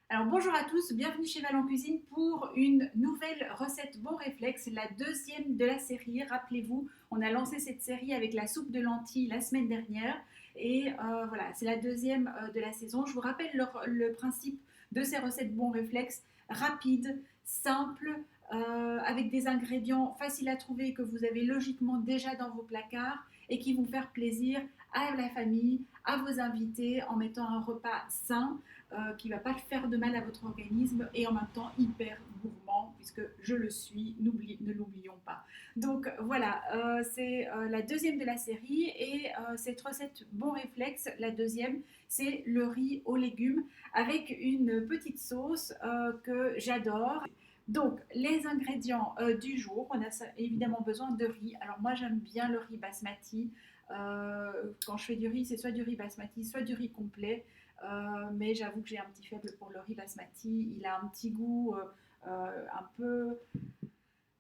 Alors bonjour à tous, bienvenue chez Val en Cuisine pour une nouvelle recette bon réflexe, la deuxième de la série. Rappelez-vous, on a lancé cette série avec la soupe de lentilles la semaine dernière et voilà, c'est la deuxième de la saison. Je vous rappelle le principe de ces recettes bon réflexe, rapides, simples, avec des ingrédients faciles à trouver que vous avez logiquement déjà dans vos placards et qui vont faire plaisir à la famille, à vos invités en mettant un repas sain qui ne va pas faire de mal à votre organisme et en même temps hyper gourmand, puisque je le suis, ne l'oublions pas. Donc voilà, c'est la deuxième de la série et cette recette bon réflexe, la deuxième, c'est le riz aux légumes avec une petite sauce que j'adore. Donc, les ingrédients du jour, on a évidemment besoin de riz. Alors, moi, j'aime bien le riz basmati. Quand je fais du riz, c'est soit du riz basmati, soit du riz complet. Mais j'avoue que j'ai un petit faible pour le riz basmati. Il a un petit goût un peu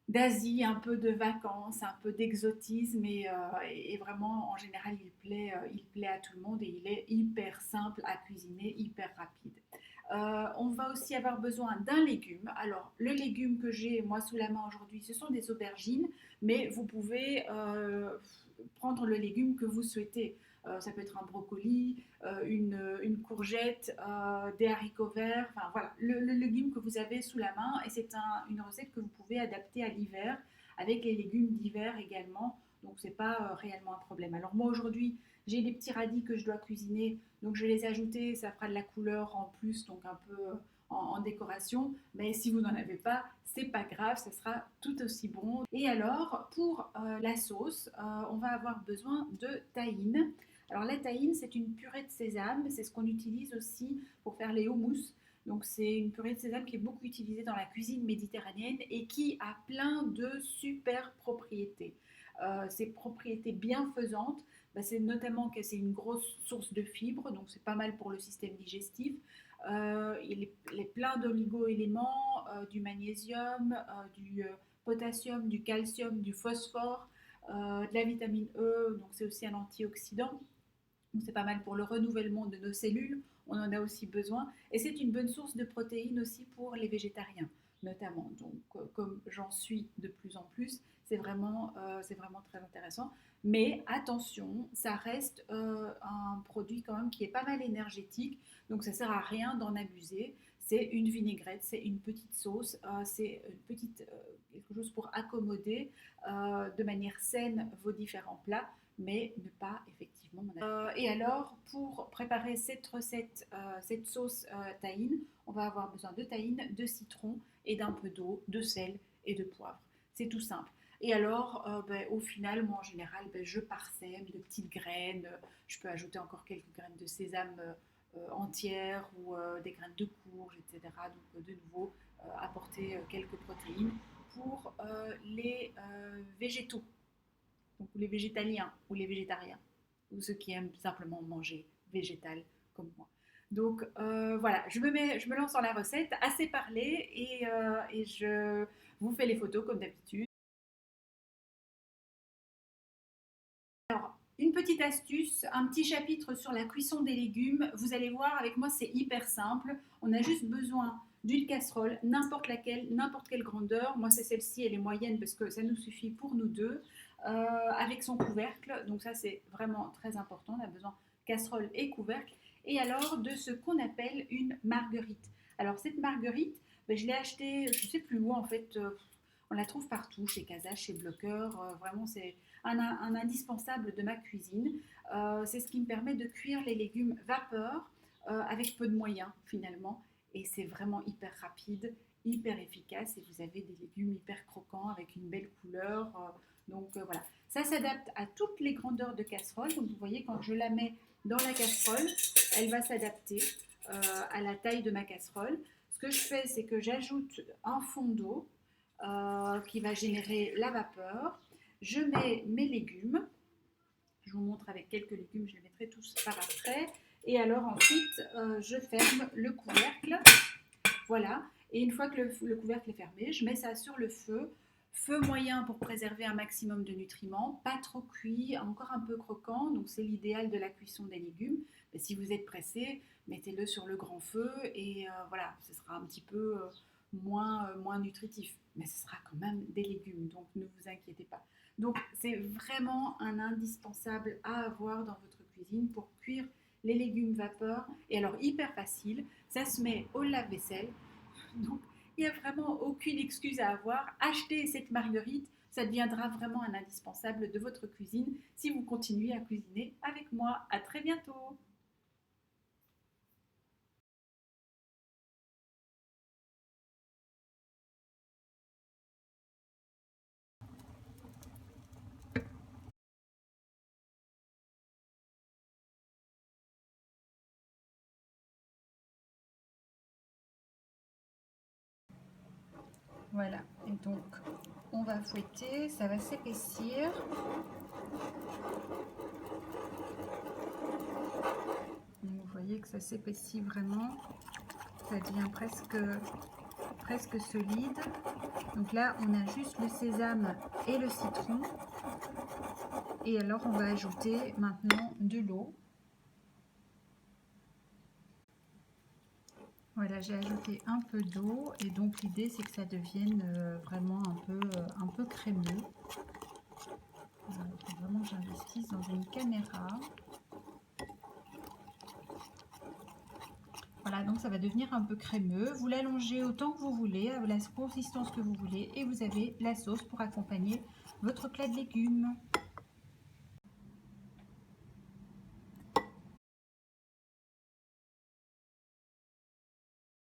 d'Asie, un peu de vacances, un peu d'exotisme et vraiment en général il plaît à tout le monde et il est hyper simple à cuisiner, hyper rapide. On va aussi avoir besoin d'un légume. Alors le légume que j'ai moi sous la main aujourd'hui, ce sont des aubergines, mais vous pouvez prendre le légume que vous souhaitez. Ça peut être un brocoli, une courgette, des haricots verts, enfin voilà, le légume que vous avez sous la main. Et c'est une recette que vous pouvez adapter à l'hiver, avec les légumes d'hiver également. Donc c'est pas réellement un problème. Alors moi aujourd'hui, j'ai des petits radis que je dois cuisiner, donc je vais les ajouter, ça fera de la couleur en plus, donc un peu en décoration. Mais si vous n'en avez pas, c'est pas grave, ça sera tout aussi bon. Et alors, pour la sauce, on va avoir besoin de tahine. Alors la tahine, c'est une purée de sésame, c'est ce qu'on utilise aussi pour faire les houmous. Donc c'est une purée de sésame qui est beaucoup utilisée dans la cuisine méditerranéenne et qui a plein de super propriétés. Ces propriétés bienfaisantes, bah, c'est notamment que c'est une grosse source de fibres, donc c'est pas mal pour le système digestif. Il est plein d'oligo-éléments, du magnésium, du potassium, du calcium, du phosphore, de la vitamine E, donc c'est aussi un antioxydant. C'est pas mal pour le renouvellement de nos cellules, on en a aussi besoin. Et c'est une bonne source de protéines aussi pour les végétariens, notamment. Donc, comme j'en suis de plus en plus, c'est vraiment très intéressant. Mais attention, ça reste un produit quand même qui est pas mal énergétique, donc ça sert à rien d'en abuser. C'est une vinaigrette, c'est une petite sauce, c'est quelque chose pour accommoder de manière saine vos différents plats, mais ne pas effectivement. Et alors, pour préparer cette recette, cette sauce tahine, on va avoir besoin de tahine, de citron et d'un peu d'eau, de sel et de poivre. C'est tout simple. Et alors, au final, moi en général, je parsème de petites graines. Je peux ajouter encore quelques graines de sésame entières ou des graines de courge, etc. Donc, de nouveau, apporter quelques protéines pour les végétaux, donc les végétaliens ou les végétariens, ou ceux qui aiment simplement manger végétal comme moi. Donc voilà, je me lance dans la recette, assez parlé, et je vous fais les photos comme d'habitude. Alors, une petite astuce, un petit chapitre sur la cuisson des légumes. Vous allez voir, avec moi, c'est hyper simple. On a juste besoin d'une casserole, n'importe laquelle, n'importe quelle grandeur. Moi, c'est celle-ci, elle est moyenne parce que ça nous suffit pour nous deux. Avec son couvercle. Donc ça, c'est vraiment très important. On a besoin de casserole et couvercle. Et alors, de ce qu'on appelle une marguerite. Alors, cette marguerite, ben, je l'ai achetée, je ne sais plus où, en fait. On la trouve partout, chez Casa, chez Bloqueur. Vraiment, c'est un indispensable de ma cuisine. C'est ce qui me permet de cuire les légumes vapeur avec peu de moyens, finalement. Et c'est vraiment hyper rapide, hyper efficace. Et vous avez des légumes hyper croquants avec une belle couleur. Donc voilà, ça s'adapte à toutes les grandeurs de casserole. Donc vous voyez, quand je la mets dans la casserole, elle va s'adapter à la taille de ma casserole. Ce que je fais, c'est que j'ajoute un fond d'eau qui va générer la vapeur. Je mets mes légumes. Je vous montre avec quelques légumes, je les mettrai tous par après. Et alors ensuite, je ferme le couvercle. Voilà. Et une fois que le couvercle est fermé, je mets ça sur le feu. Feu moyen pour préserver un maximum de nutriments, pas trop cuit, encore un peu croquant, donc c'est l'idéal de la cuisson des légumes. Mais si vous êtes pressé, mettez-le sur le grand feu et voilà, ce sera un petit peu moins nutritif. Mais ce sera quand même des légumes, donc ne vous inquiétez pas. Donc c'est vraiment un indispensable à avoir dans votre cuisine pour cuire les légumes vapeur. Et alors hyper facile, ça se met au lave-vaisselle. Donc il n'y a vraiment aucune excuse à avoir. Achetez cette marguerite, ça deviendra vraiment un indispensable de votre cuisine si vous continuez à cuisiner avec moi. À très bientôt. Voilà, et donc on va fouetter, ça va s'épaissir. Vous voyez que ça s'épaissit vraiment, ça devient presque solide. Donc là, on a juste le sésame et le citron. Et alors, on va ajouter maintenant de l'eau. Voilà, j'ai ajouté un peu d'eau et donc l'idée c'est que ça devienne vraiment un peu crémeux. Il faut vraiment que j'investisse dans une caméra. Voilà, donc ça va devenir un peu crémeux. Vous l'allongez autant que vous voulez, à la consistance que vous voulez, et vous avez la sauce pour accompagner votre plat de légumes.